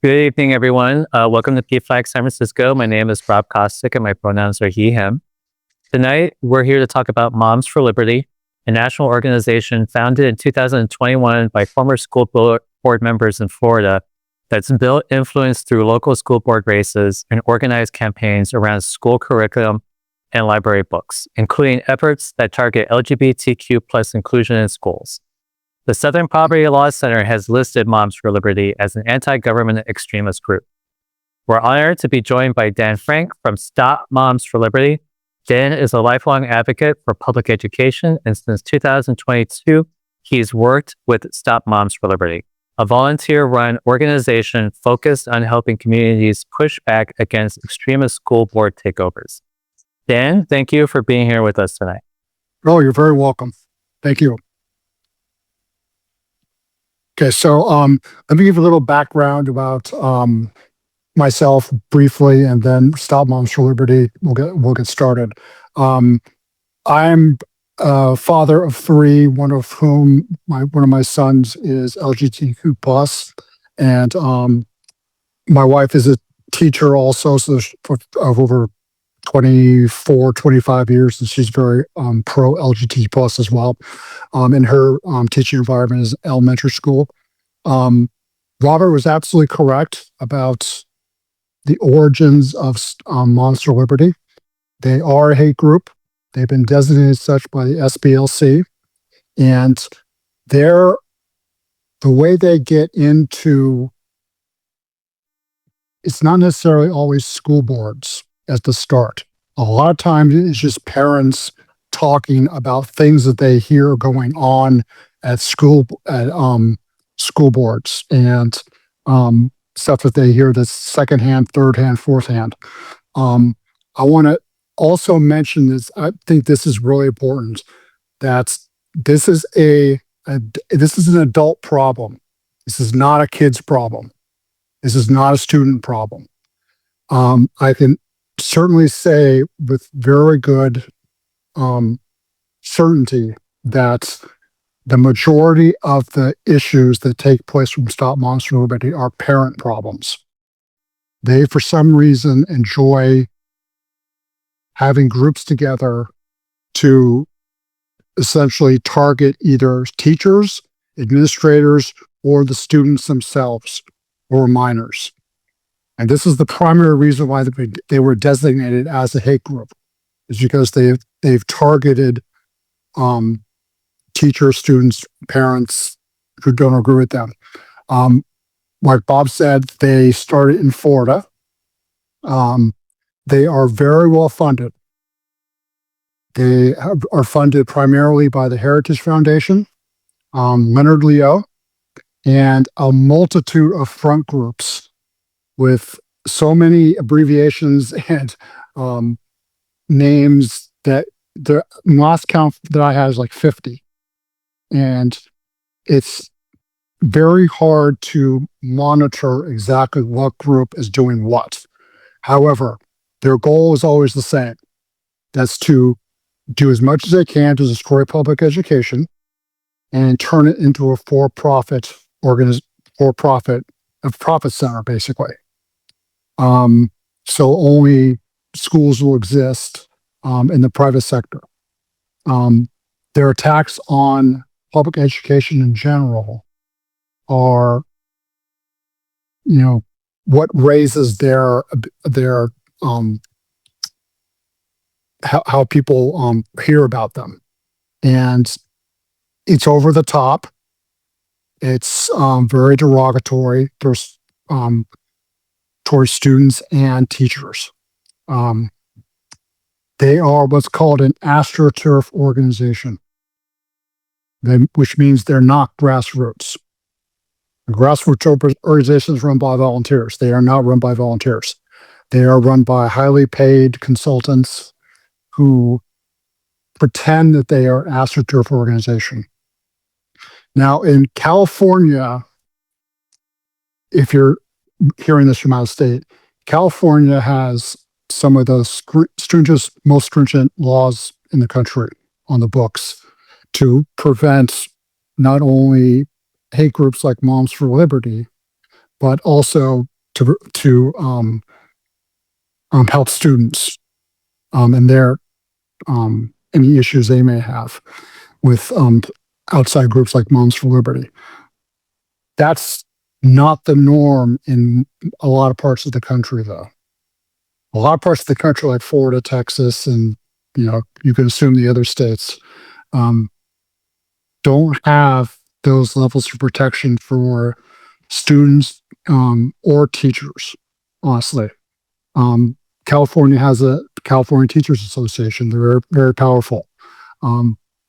Good evening, everyone. Welcome to PFLAG San Francisco. My name is Rob Kostick, and my pronouns are he, him. Tonight, we're here to talk about Moms for Liberty, a national organization founded in 2021 by former school board members in Florida that's built influence through local school board races and organized campaigns around school curriculum and library books, including efforts that target LGBTQ plus inclusion in schools. The Southern Poverty Law Center has listed Moms for Liberty as an anti-government extremist group. We're honored to be joined by Dan Frank from Stop Moms for Liberty. Dan is a lifelong advocate for public education, and since 2022, he's worked with Stop Moms for Liberty, a volunteer-run organization focused on helping communities push back against extremist school board takeovers. Dan, thank you for being here with us tonight. Oh, you're very welcome. Thank you. Okay, so let me give you a little background about myself briefly, and then Stop Moms for Liberty. We'll get started. I'm a father of three, one of whom one of my sons is LGBTQ plus, and my wife is a teacher also, so of over 25 years, and she's very pro LGBT plus as well. In her teaching environment is elementary school. Robert was absolutely correct about the origins of Moms for Liberty. They are a hate group. They've been designated such by the SBLC, and the way they get into, it's not necessarily always school boards at the start. A lot of times it's just parents talking about things that they hear going on at school boards, and stuff that they hear that's secondhand, third hand, fourth hand. I want to also mention this. I think this is really important, that this is an adult problem. This is not a kid's problem. This is not a student problem. I can certainly say with very good certainty that the majority of the issues that take place from Stop Moms for Liberty are parent problems. They, for some reason, enjoy having groups together to essentially target either teachers, administrators, or the students themselves, or minors. And this is the primary reason why they were designated as a hate group, is because they've targeted teachers, students, parents who don't agree with them. Like Bob said, they started in Florida. They are very well funded. They are funded primarily by the Heritage Foundation, Leonard Leo, and a multitude of front groups with so many abbreviations and names that the last count that I had is like 50. And it's very hard to monitor exactly what group is doing what. However, their goal is always the same. That's to do as much as they can to destroy public education and turn it into a for-profit center, basically. So only schools will exist in the private sector. Their attacks on public education in general are, what raises their how people hear about them, and it's over the top. It's very derogatory towards students and teachers. They are what's called an AstroTurf organization, which means they're not grassroots. Grassroots organizations run by volunteers. They are not run by volunteers. They are run by highly paid consultants who pretend that they are an AstroTurf organization. Now, in California, if you're hearing this from out of state, California has some of the most stringent laws in the country on the books to prevent not only hate groups like Moms for Liberty, but also to help students and their any issues they may have with outside groups like Moms for Liberty. That's not the norm in a lot of parts of the country, though. A lot of parts of the country, like Florida, Texas, and you can assume the other states, don't have those levels of protection for students or teachers. Honestly, California has a California Teachers Association. They're very, very powerful.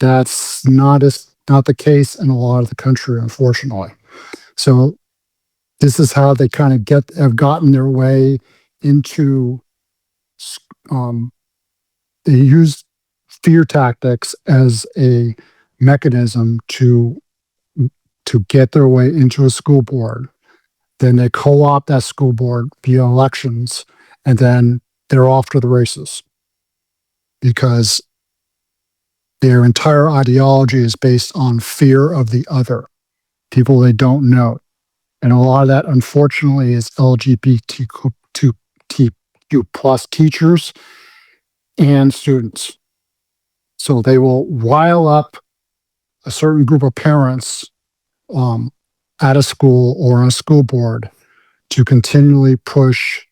That's not the case in a lot of the country, unfortunately. So this is how they kind of have gotten their way into. They use fear tactics as a mechanism to get their way into a school board. Then they co-opt that school board via elections, and then they're off to the races because their entire ideology is based on fear of the other, people they don't know. And a lot of that, unfortunately, is LGBTQ plus teachers and students. So they will rile up a certain group of parents at a school or on a school board to continually push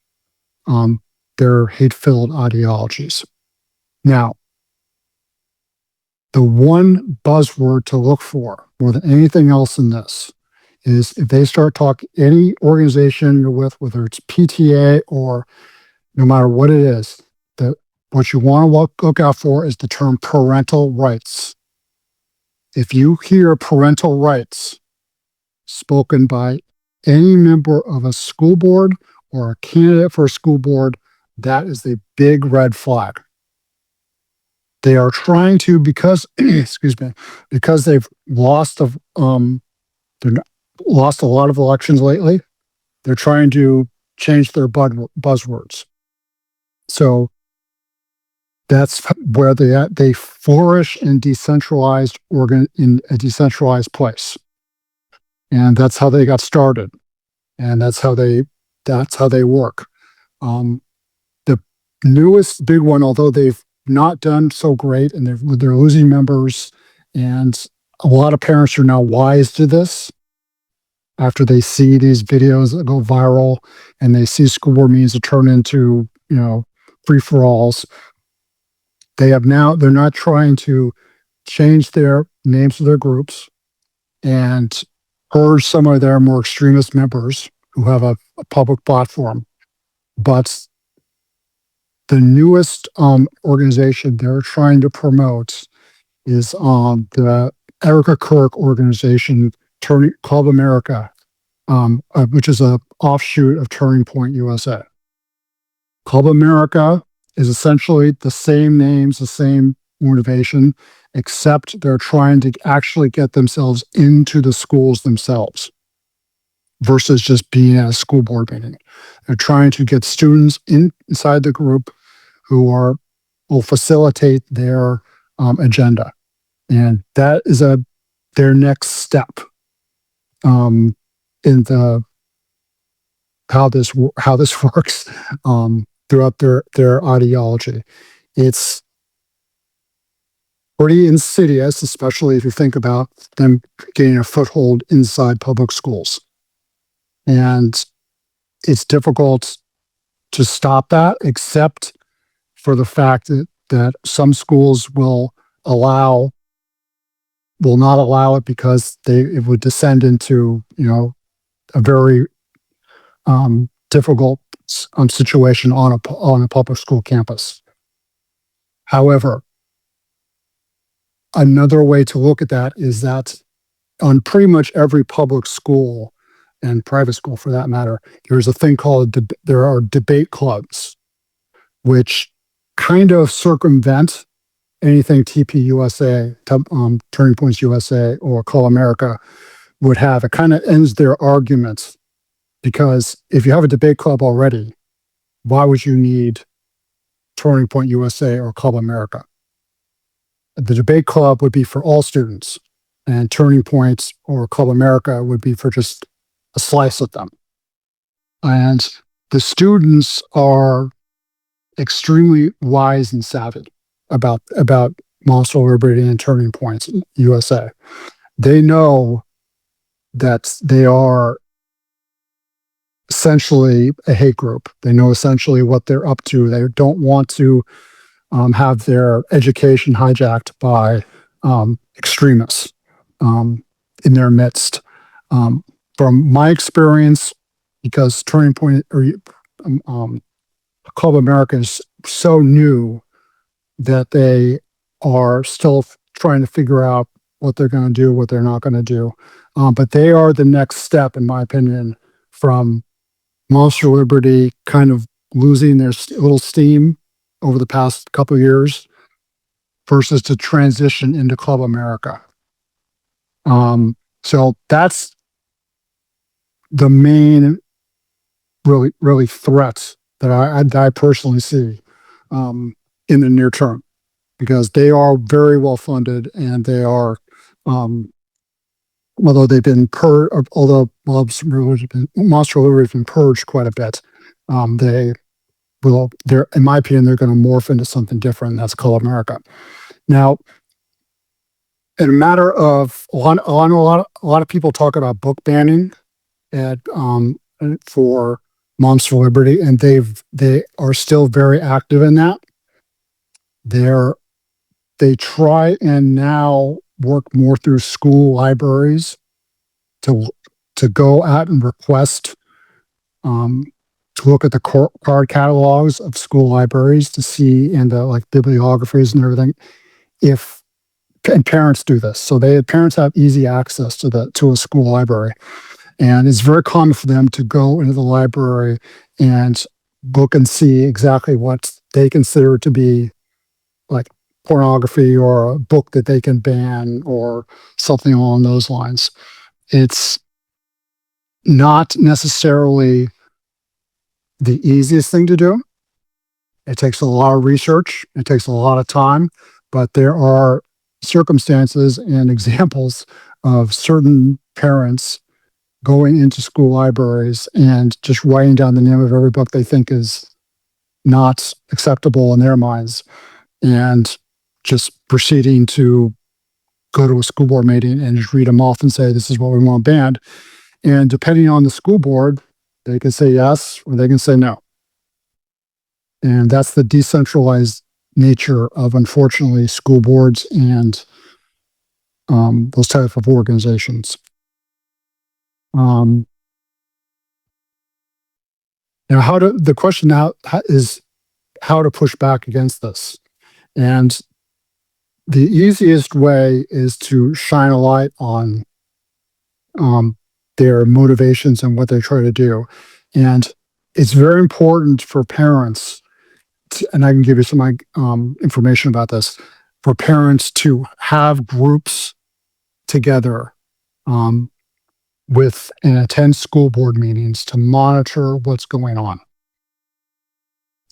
their hate-filled ideologies. Now, the one buzzword to look for more than anything else in this is if they start talking, any organization you're with, whether it's PTA or no matter what it is, what you want to look out for is the term parental rights. If you hear parental rights spoken by any member of a school board or a candidate for a school board, that is a big red flag. They are trying to, because excuse me, because they've lost lost a lot of elections lately. They're trying to change their buzzwords. So that's where they flourish in in a decentralized place, and that's how they got started, and that's how they work. The newest big one, although they've not done so great, and they're losing members, and a lot of parents are now wise to this after they see these videos that go viral, and they see school board meetings that turn into free-for-alls. They're not trying to change their names of their groups and purge some of their more extremist members who have a public platform. But the newest organization they're trying to promote is the Erica Kirk organization, Club America, which is an offshoot of Turning Point USA. Club America is essentially the same names, the same motivation, except they're trying to actually get themselves into the schools themselves versus just being at a school board meeting. They're trying to get students inside the group who will facilitate their agenda. And that is their next step in how this works throughout their ideology. It's pretty insidious, especially if you think about them getting a foothold inside public schools. And it's difficult to stop that, except for the fact that some schools will not allow it because it would descend into a very difficult situation on a public school campus. However, another way to look at that is that on pretty much every public school and private school, for that matter, there's a thing called there are debate clubs, which kind of circumvent anything TPUSA, Turning Points USA, or Call America would have. It kind of ends their arguments, because if you have a debate club already, why would you need Turning Point USA or Club America? The debate club would be for all students, and Turning Points or Club America would be for just a slice of them. And the students are extremely wise and savvy about moms for liberty and turning points in USA. They know that they are essentially a hate group. They know essentially what they're up to. They don't want to have their education hijacked by extremists in their midst. From my experience, because Turning Point or Club America is so new that they are still trying to figure out what they're going to do, what they're not going to do. But they are the next step, in my opinion, from Moms for Liberty kind of losing their little steam over the past couple of years versus to transition into Club America. So that's the main really threats that I personally see in the near term, because they are very well funded and they are, although they've been although Moms for Liberty has been purged quite a bit, they're, in my opinion, they're going to morph into something different. And that's Club America. Now, in a matter of a lot of people talk about book banning at for Moms for Liberty, and they are still very active in that. They try and now work more through school libraries to go out and request to look at the card catalogs of school libraries to see, and the like bibliographies and everything, and parents do this. So parents have easy access to a school library. And it's very common for them to go into the library and look and see exactly what they consider to be like pornography or a book that they can ban or something along those lines. It's not necessarily the easiest thing to do. It takes a lot of research. It takes a lot of time, but there are circumstances and examples of certain parents going into school libraries and just writing down the name of every book they think is not acceptable in their minds, and just proceeding to go to a school board meeting and just read them off and say, this is what we want banned. And depending on the school board, they can say yes or they can say no. And that's the decentralized nature of, unfortunately, school boards and those type of organizations. Now, the question now is how to push back against this. And the easiest way is to shine a light on their motivations and what they try to do. And it's very important for parents, and I can give you some information about this, for parents to have groups together with and attend school board meetings to monitor what's going on.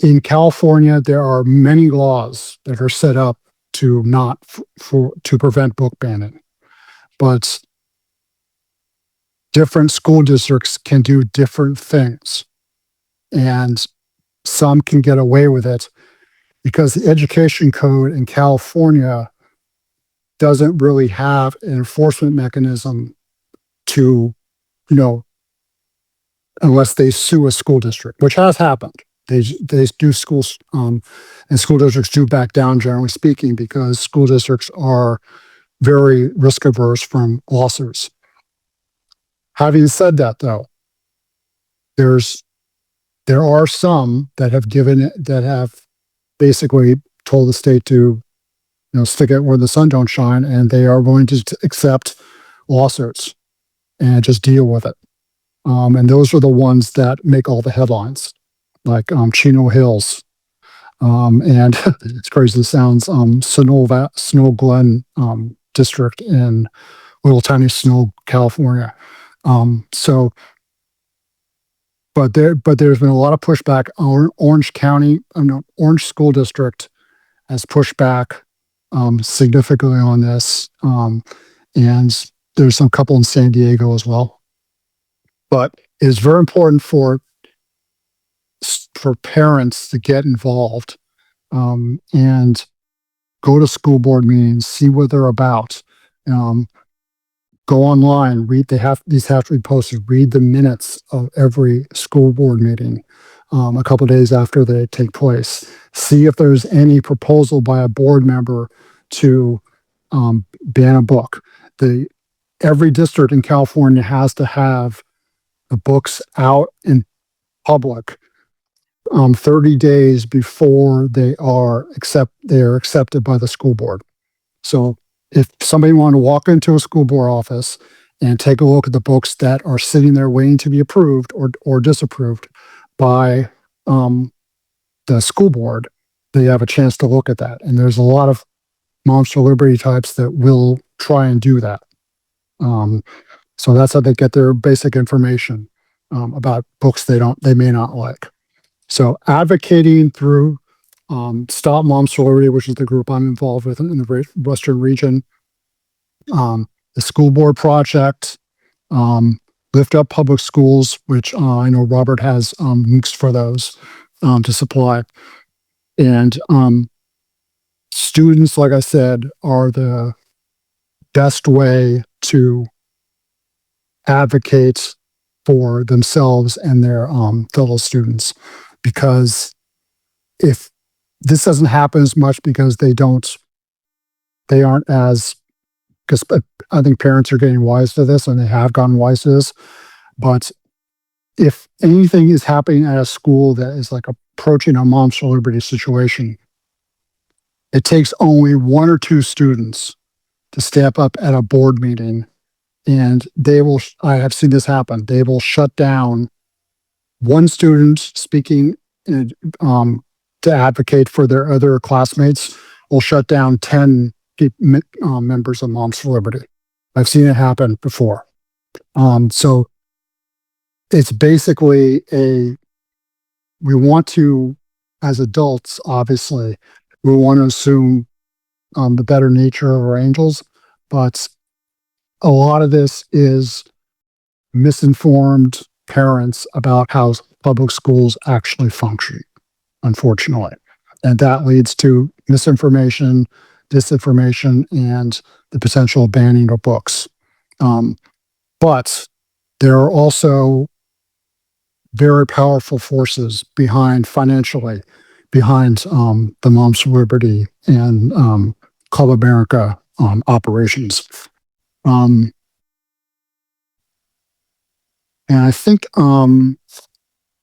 In California, there are many laws that are set up to to prevent book banning, but different school districts can do different things, and some can get away with it because the education code in California doesn't really have an enforcement mechanism to, unless they sue a school district, which has happened. They do schools, and school districts do back down, generally speaking, because school districts are very risk averse from lawsuits. Having said that, though, there are some that have basically told the state to, stick it where the sun don't shine, and they are willing to accept lawsuits and just deal with it. And those are the ones that make all the headlines, like Chino Hills, and it's crazy this sounds, Snow Glen district in little tiny Snow, California. But there's been a lot of pushback. Orange County, Orange School District has pushed back significantly on this, and there's some couple in San Diego as well. But it's very important for for parents to get involved and go to school board meetings, see what they're about. Go online, these have to be posted, read the minutes of every school board meeting a couple of days after they take place. See if there's any proposal by a board member to ban a book. Every district in California has to have the books out in public 30 days before they are accepted by the school board. So if somebody wanted to walk into a school board office and take a look at the books that are sitting there waiting to be approved or disapproved by the school board, they have a chance to look at that. And there's a lot of Moms for Liberty types that will try and do that. So that's how they get their basic information about books they may not like. So advocating through Stop Moms for Liberty, which is the group I'm involved with in the Western region, the School Board Project, Lift Up Public Schools, which I know Robert has links for those to supply. And students, like I said, are the best way to advocate for themselves and their fellow students, because if this doesn't happen as much because they aren't as, because I think parents are getting wise to this and they have gotten wise to this. But if anything is happening at a school that is like approaching a Moms for Liberty situation, it takes only one or two students to step up at a board meeting, and I have seen this happen. They will shut down one student speaking to advocate for their other classmates, will shut down 10 members of Moms for Liberty. I've seen it happen before. So it's basically we want to, as adults, obviously, we want to assume the better nature of our angels, but a lot of this is misinformed parents about how public schools actually function, unfortunately. And that leads to misinformation, disinformation, and the potential banning of books. But there are also very powerful forces financially behind the Moms for Liberty and Club America operations. And I think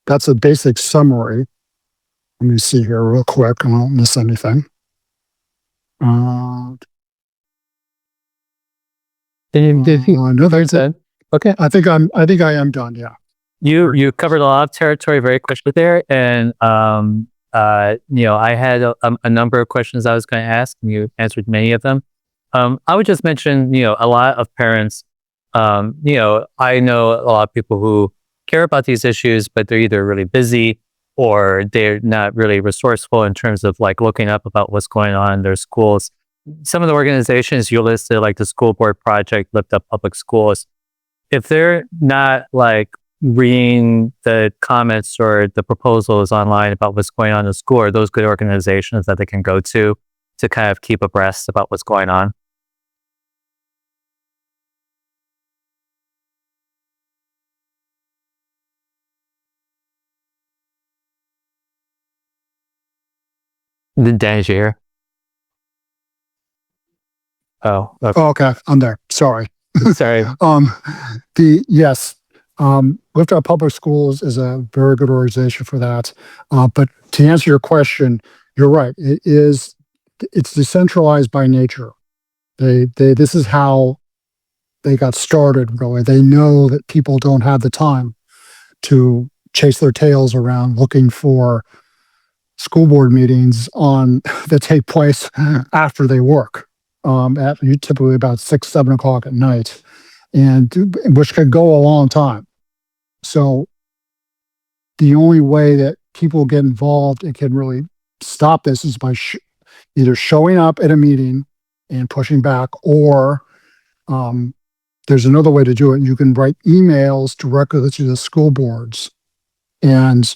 that's a basic summary. Let me see here real quick. I won't miss anything. Okay. I think I am done. Yeah. You covered a lot of territory very quickly there, and I had a number of questions I was going to ask, and you answered many of them. I would just mention, a lot of parents. I know a lot of people who care about these issues, but they're either really busy or they're not really resourceful in terms of like looking up about what's going on in their schools. Some of the organizations you listed, like the School Board Project, Lift Up Public Schools, if they're not like reading the comments or the proposals online about what's going on in the school, are those good organizations that they can go to kind of keep abreast about what's going on? The Danier. Oh, okay. Oh, okay. I'm there. Sorry. Sorry. Lift Up Public Schools is a very good organization for that. But to answer your question, you're right. It's decentralized by nature. This is how they got started, really. They know that people don't have the time to chase their tails around looking for school board meetings that take place after they work, at typically about 6, 7 o'clock at night, and which could go a long time. So the only way that people get involved and can really stop this is by either showing up at a meeting and pushing back, or there's another way to do it. You can write emails directly to the school boards and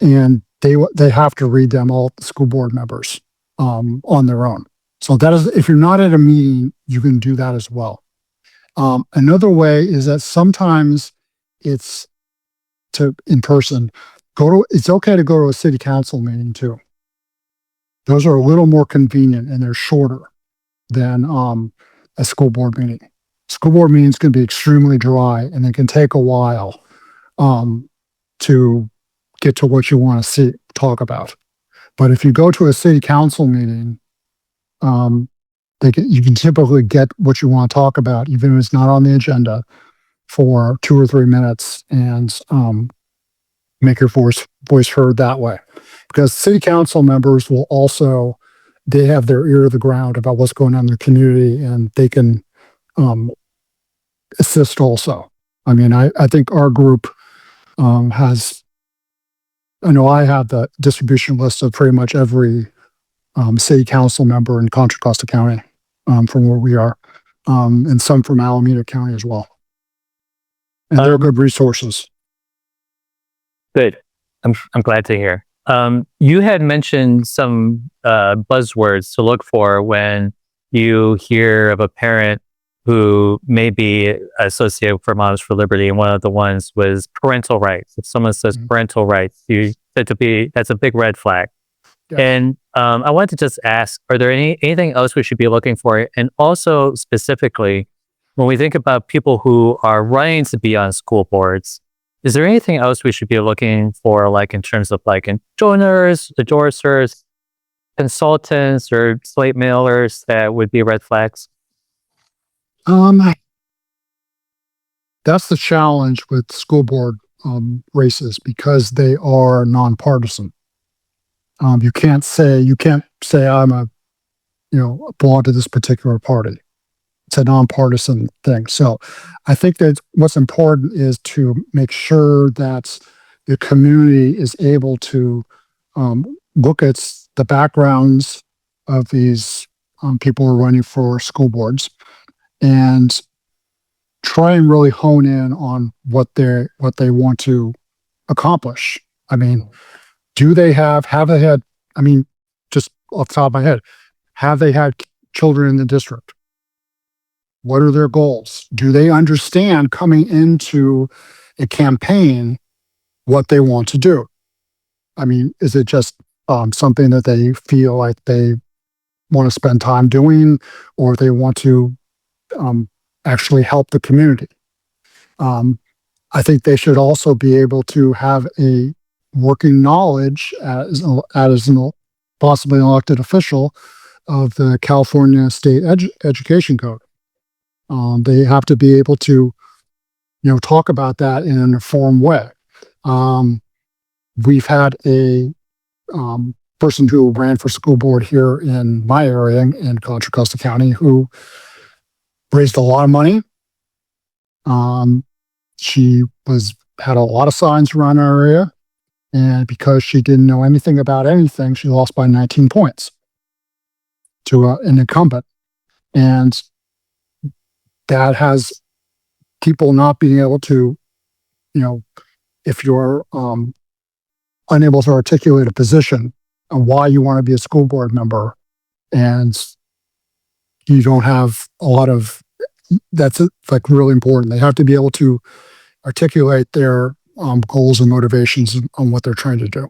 and they have to read them, all the school board members, on their own. So that is, if you're not at a meeting, you can do that as well. Another way is that sometimes it's in person. It's okay to go to a city council meeting too. Those are a little more convenient and they're shorter than a school board meeting. School board meetings can be extremely dry and they can take a while to get to what you want to talk about. But if you go to a city council meeting, you can typically get what you want to talk about, even if it's not on the agenda, for 2 or 3 minutes, and make your voice heard that way. Because city council members will also, they have their ear to the ground about what's going on in their community, and they can assist also. I mean, I think our group has, I know I have the distribution list of pretty much every city council member in Contra Costa County, from where we are, and some from Alameda County as well. And they're good resources. Good. I'm glad to hear. You had mentioned some buzzwords to look for when you hear of a parent who may be associated for Moms for Liberty, and one of the ones was parental rights. If someone says parental rights, you said that's a big red flag. Yeah. And I wanted to just ask, are there anything else we should be looking for? And also specifically, when we think about people who are running to be on school boards, is there anything else we should be looking for, like in terms of like joiners, endorsers, consultants, or slate mailers that would be red flags? That's the challenge with school board races, because they are nonpartisan. You can't say I'm belong to this particular party. It's a nonpartisan thing. So I think that what's important is to make sure that the community is able to look at the backgrounds of these people who are running for school boards, and try and really hone in on what they want to accomplish. I mean, have they had, I mean, just off the top of my head, have they had children in the district? What are their goals? Do they understand coming into a campaign what they want to do? I mean, is it just something that they feel like they want to spend time doing, or they want to actually help the community? I think they should also be able to have a working knowledge as an possibly elected official of the California State Education Code. They have to be able to, talk about that in an informed way. We've had a person who ran for school board here in my area in Contra Costa County who raised a lot of money. She had a lot of signs around our area, and because she didn't know anything about anything, she lost by 19 points to an incumbent. And that has people not being able to, if you're unable to articulate a position on why you want to be a school board member, and you don't have a lot of, that's like really important. They have to be able to articulate their goals and motivations on what they're trying to do.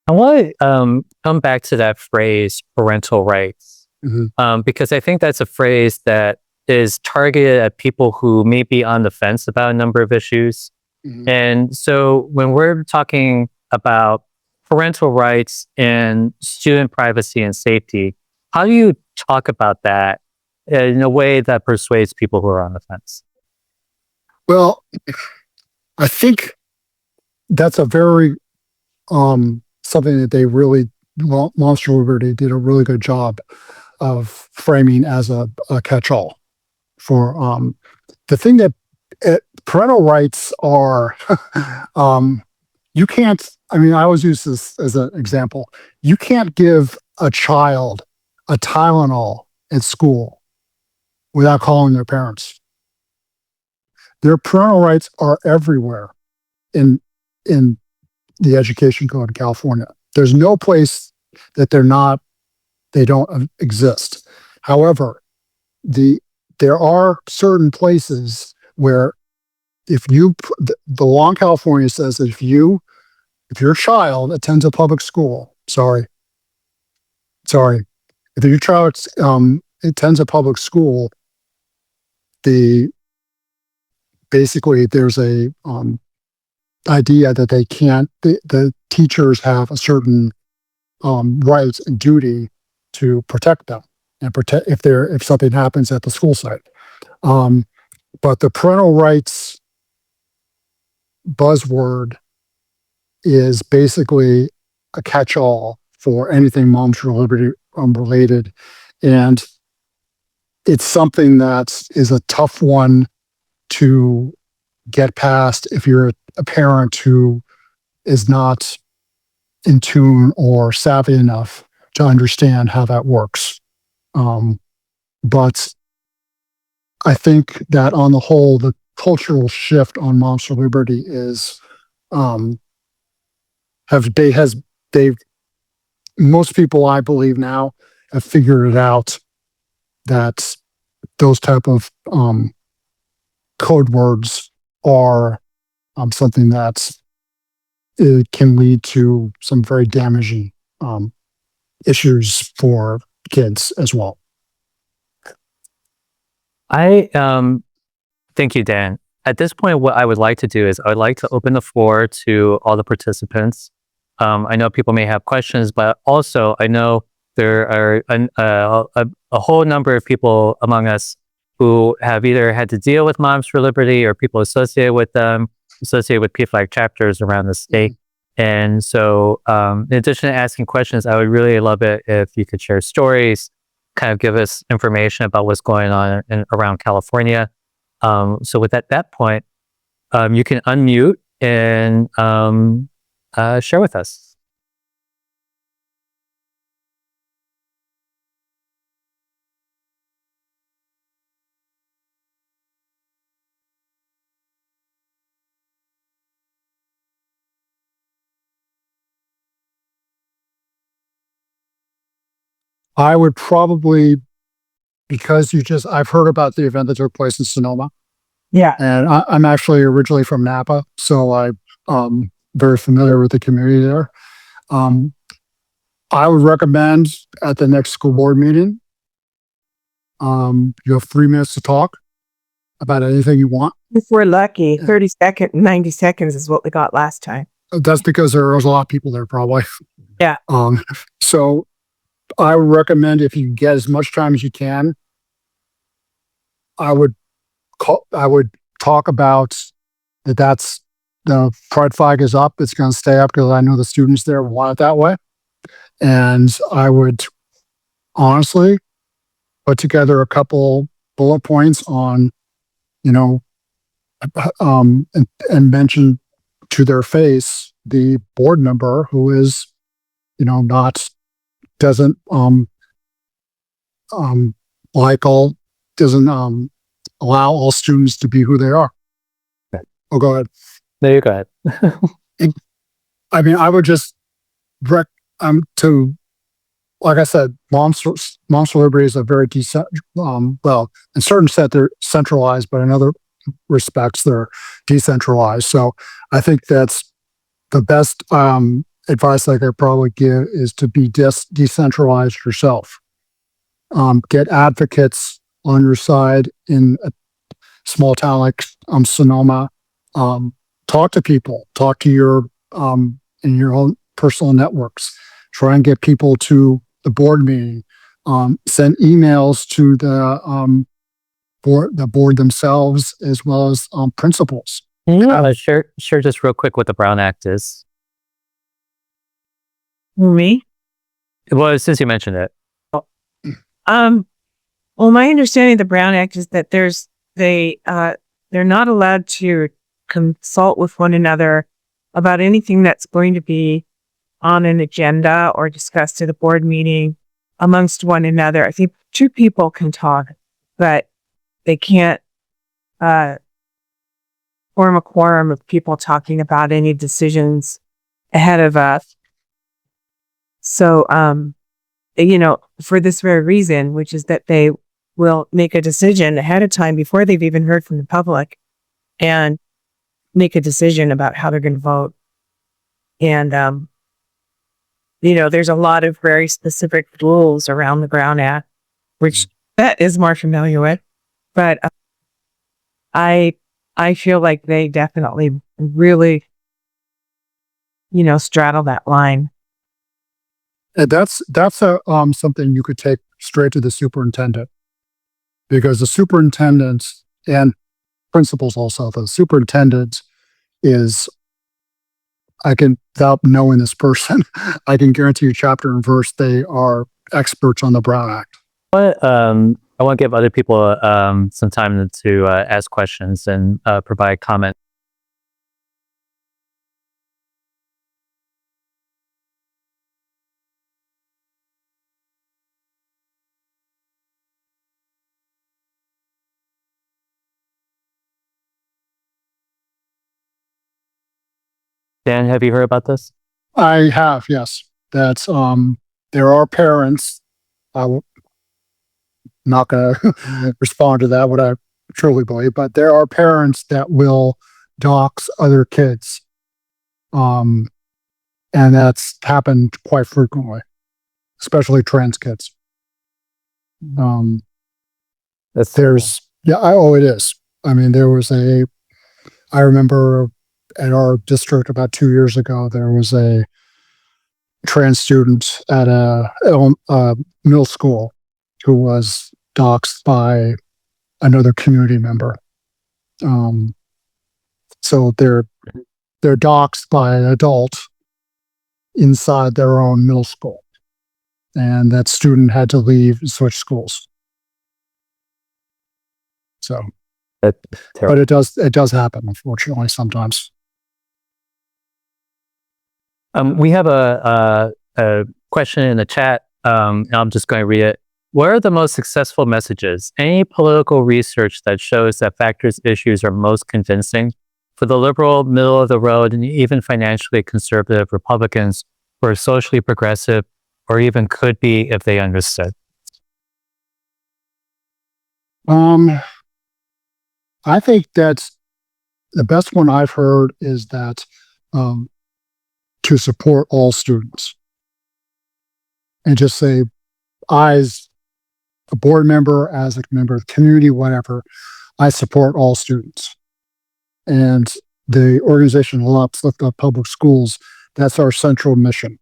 I want to come back to that phrase, parental rights, because I think that's a phrase that is targeted at people who may be on the fence about a number of issues. And so when we're talking about parental rights and student privacy and safety, how do you talk about that in a way that persuades people who are on the fence? Well, I think that's a very something that they really, Moms for Liberty did a really good job of framing as a catch-all for the thing that parental rights are. You can't, I mean, I always use this as an example. You can't give a child a Tylenol at school without calling their parents. Their parental rights are everywhere in the education code in California. There's no place that they don't exist. However, there are certain places where the law in California says that if your child attends a public school, if your child attends a public school, basically there's a idea that the teachers have a certain rights and duty to protect them and protect if something happens at the school site. But the parental rights buzzword is basically a catch-all for anything Moms for Liberty related, and it's something that is a tough one to get past if you're a parent who is not in tune or savvy enough to understand how that works. But I think that on the whole, the cultural shift on Moms for Liberty is most people, I believe now, have figured it out that those type of code words are something that it can lead to some very damaging issues for kids as well. Thank you, Dan. At this point, what I would like to do is I would like to open the floor to all the participants. I know people may have questions, but also I know there are a whole number of people among us who have either had to deal with Moms for Liberty or people associated with them, associated with PFLAG chapters around the state. And so in addition to asking questions, I would really love it if you could share stories, kind of give us information about what's going on around California. So with that point, you can unmute and share with us. I would probably, because I've heard about the event that took place in Sonoma. Yeah. And I'm actually originally from Napa, so I'm very familiar with the community there. I would recommend at the next school board meeting, you have 3 minutes to talk about anything you want. If we're lucky, 30 seconds, 90 seconds is what we got last time. That's because there was a lot of people there probably. Yeah. So I would recommend if you get as much time as you can, I would talk about that's the pride flag is up. It's going to stay up because I know the students there want it that way. And I would honestly put together a couple bullet points on, and mention to their face the board member who is, doesn't allow all students to be who they are. Okay. Oh, go ahead. No, you go ahead. I would just like I said, Moms for Liberty is a very in certain sense they're centralized, but in other respects they're decentralized. So I think that's the best advice I could probably give is to be decentralized yourself. Get advocates on your side in a small town like Sonoma. Talk to people. Talk to your in your own personal networks. Try and get people to the board meeting. Send emails to the board themselves as well as principals. Share just real quick what the Brown Act is. Me? Well, since you mentioned it. Well, my understanding of the Brown Act is that they're not allowed to consult with one another about anything that's going to be on an agenda or discussed at a board meeting amongst one another. I think 2 people can talk, but they can't form a quorum of people talking about any decisions ahead of us. So, for this very reason, which is that they will make a decision ahead of time before they've even heard from the public and make a decision about how they're going to vote. And, there's a lot of very specific rules around the Brown Act, which that is more familiar with. But I feel like they definitely really, straddle that line. And that's something you could take straight to the superintendent, because the superintendent and principals also, the superintendent is, without knowing this person, I can guarantee you chapter and verse, they are experts on the Brown Act. But I want to give other people some time to ask questions and provide comment. Dan, have you heard about this? I have, yes. That's there are parents. I'm not going to respond to that, what I truly believe, but there are parents that will dox other kids, and that's happened quite frequently, especially trans kids. It is. I mean, I remember at our district about 2 years ago, there was a trans student at a middle school who was doxxed by another community member. So they're doxxed by an adult inside their own middle school, and that student had to leave and switch schools. So, but it does happen, unfortunately, sometimes. We have a question in the chat. And I'm just going to read it. What are the most successful messages? Any political research that shows that factors issues are most convincing for the liberal, middle of the road, and even financially conservative Republicans who are socially progressive, or even could be if they understood? I think that's the best one I've heard is that to support all students, and just say, as a board member, as a member of the community, whatever, I support all students. And the organization Let's Lift Up Public Schools, that's our central mission.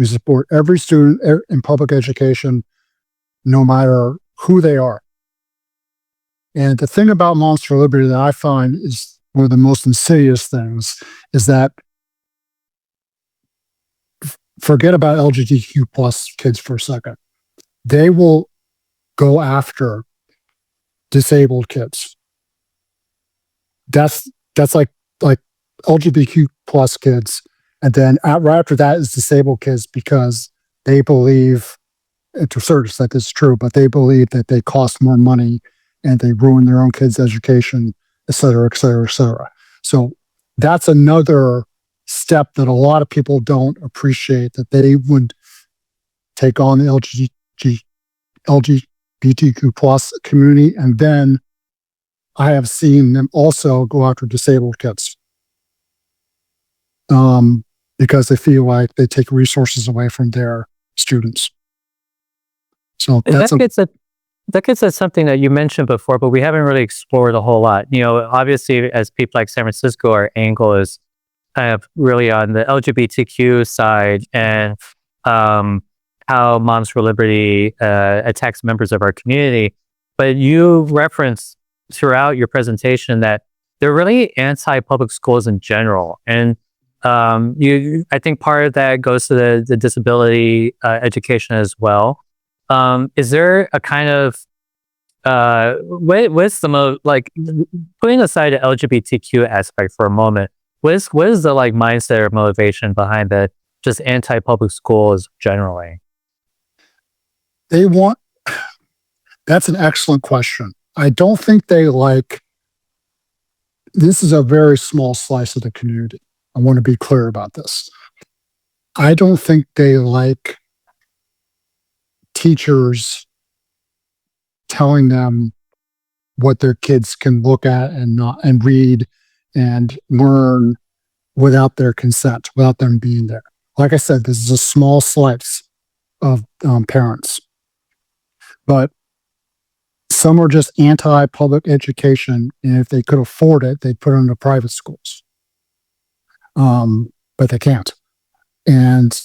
We support every student in public education, no matter who they are. And the thing about Moms for Liberty that I find is one of the most insidious things is that, forget about LGBTQ plus kids for a second. They will go after disabled kids. That's like LGBTQ plus kids. And then right after that is disabled kids, because they believe, and to a certain extent it's true, but they believe that they cost more money and they ruin their own kids' education, et cetera, et cetera, et cetera. So that's another step that a lot of people don't appreciate, that they would take on the LGBTQ plus community. And then I have seen them also go after disabled kids because they feel like they take resources away from their students. So that gets at something that you mentioned before, but we haven't really explored a whole lot. Obviously, as PFLAG San Francisco, our angle is kind of really on the LGBTQ side and how Moms for Liberty attacks members of our community. But you referenced throughout your presentation that they're really anti-public schools in general. And I think part of that goes to the disability education as well. Is there a kind of what's the most, like, putting aside the LGBTQ aspect for a moment, what is the mindset or motivation behind the just anti-public schools generally? That's an excellent question. I don't think this is a very small slice of the community. I want to be clear about this. I don't think they like teachers telling them what their kids can look at and not and read and learn without their consent, without them being there. Like I said, this is a small slice of parents, but some are just anti-public education, and if they could afford it, they'd put it into private schools. But they can't. And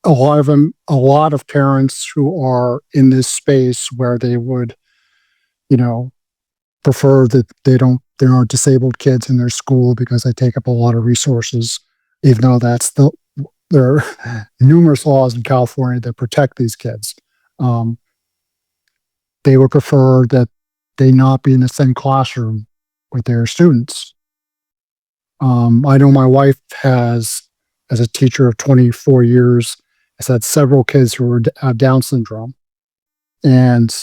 a lot of parents who are in this space where they would, prefer that there aren't disabled kids in their school because they take up a lot of resources, even though there are numerous laws in California that protect these kids. They would prefer that they not be in the same classroom with their students. I know my wife has, as a teacher of 24 years, has had several kids who have Down syndrome, and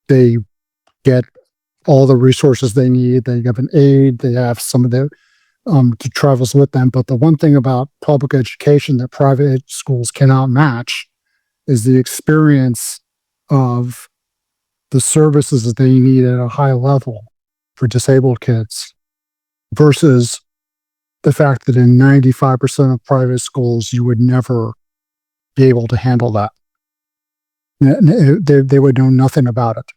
they get all the resources they need. They have an aide. They have some of the to travels with them. But the one thing about public education that private schools cannot match is the experience of the services that they need at a high level for disabled kids versus the fact that in 95% of private schools, you would never be able to handle that. They would know nothing about it.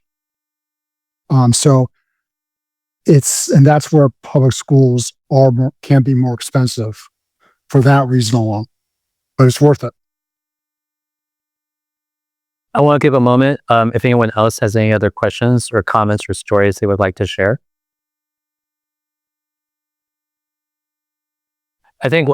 So and that's where public schools can be more expensive for that reason alone, but it's worth it. I want to give a moment if anyone else has any other questions or comments or stories they would like to share. I think,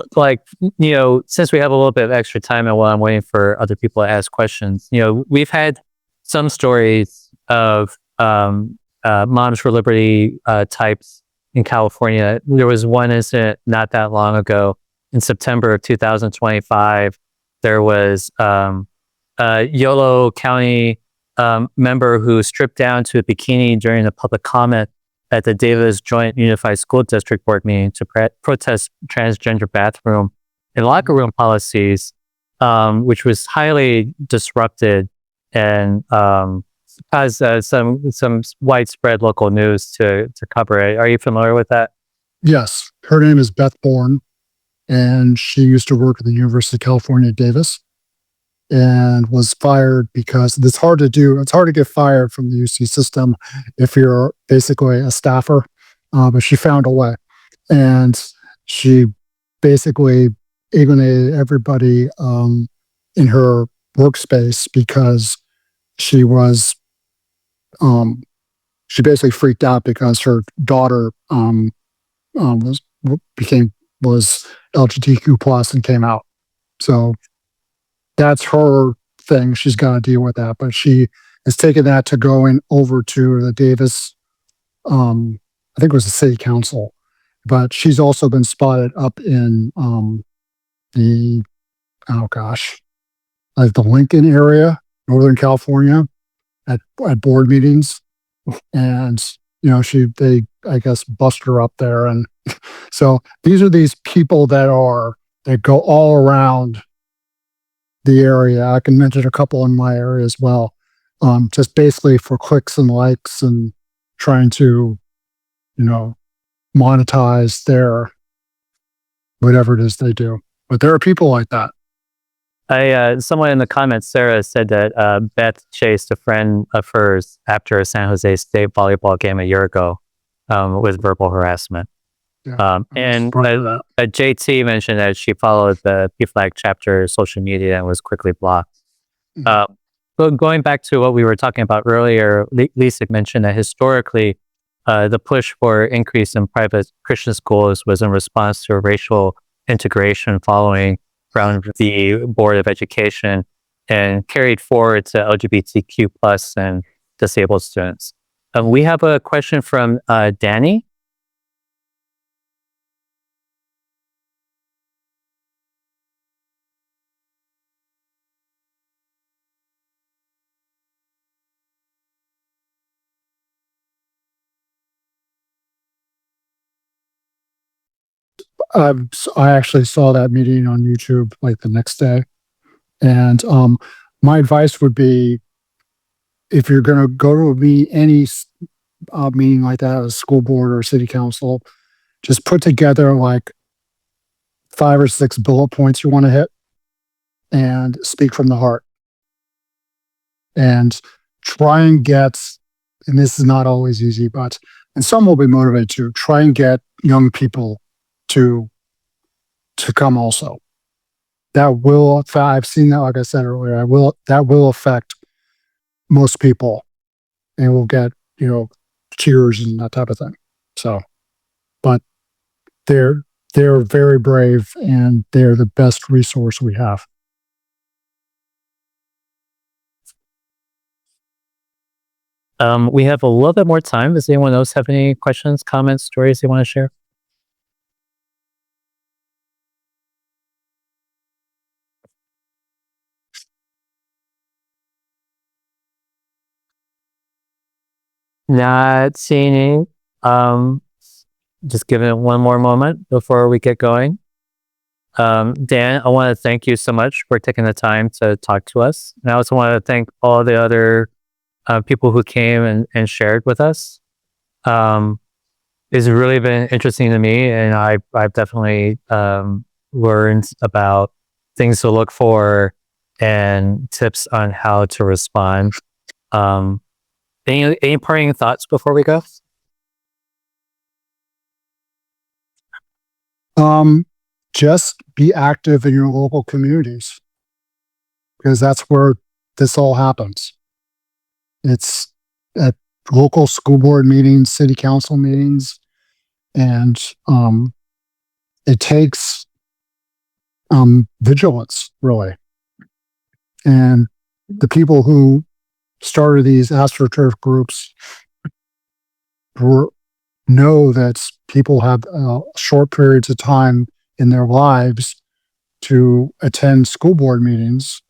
since we have a little bit of extra time and while I'm waiting for other people to ask questions, we've had some stories of Moms for Liberty types in California. There was one incident not that long ago in September of 2025. There was a Yolo County member who stripped down to a bikini during a public comment at the Davis Joint Unified School District Board meeting to protest transgender bathroom and locker room policies, which was highly disrupted and caused some widespread local news to cover it. Are you familiar with that? Yes. Her name is Beth Bourne, and she used to work at the University of California, Davis, and was fired because it's hard to do. It's hard to get fired from the UC system if you're basically a staffer, but she found a way. And she basically alienated everybody in her workspace because she basically freaked out because her daughter was LGBTQ plus and came out. So that's her thing. She's got to deal with that. But she has taken that to going over to the Davis, I think it was the city council. But she's also been spotted up in the Lincoln area, Northern California, at board meetings, and they I guess bust her up there, and so these are these people that go all around the area. I can mention a couple in my area as well, just basically for clicks and likes and trying to monetize their whatever it is they do. But there are people like that. Someone in the comments, Sarah, said that Beth chased a friend of hers after a San Jose State volleyball game a year ago with verbal harassment. Yeah, and JT mentioned that she followed the PFLAG chapter social media and was quickly blocked. Mm-hmm. But going back to what we were talking about earlier, Lisa mentioned that historically, the push for increase in private Christian schools was in response to racial integration following from the Board of Education and carried forward to LGBTQ plus and disabled students. We have a question from Danny. I actually saw that meeting on YouTube like the next day. And my advice would be, if you're going to go to any meeting like that, a school board or city council, just put together like 5 or 6 bullet points you want to hit and speak from the heart. And try and get, and this is not always easy, but, and some will be motivated to try and get young people to come also. That will, I've seen that, like I said earlier, that will affect most people, and we'll get, cheers and that type of thing. So, but they're very brave, and they're the best resource we have. We have a little bit more time. Does anyone else have any questions, comments, stories they want to share? Not seeing any. Just giving it one more moment before we get going. Dan, I want to thank you so much for taking the time to talk to us. And I also want to thank all the other people who came and shared with us. It's really been interesting to me, and I've definitely learned about things to look for and tips on how to respond. Any parting thoughts before we go? Just be active in your local communities, because that's where this all happens. It's at local school board meetings, city council meetings, and it takes vigilance, really. And the people who started these AstroTurf groups know that people have short periods of time in their lives to attend school board meetings,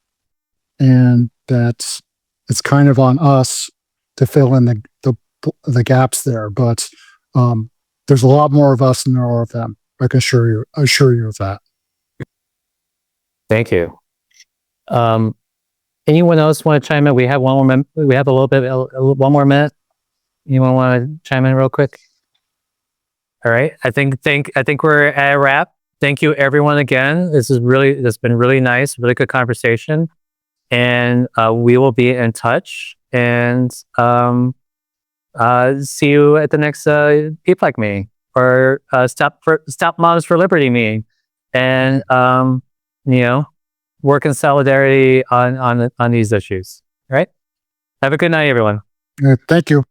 and that it's kind of on us to fill in the gaps there. But there's a lot more of us than there are of them. I can assure you of that. Thank you. Anyone else want to chime in? We have one more. We have one more minute. Anyone want to chime in real quick? All right. I think we're at a wrap. Thank you, everyone, again. This has been really nice, really good conversation, and we will be in touch. And see you at the next PFLAG meeting, or Stop Moms for Liberty meeting, and work in solidarity on these issues. All right. Have a good night, everyone. Thank you.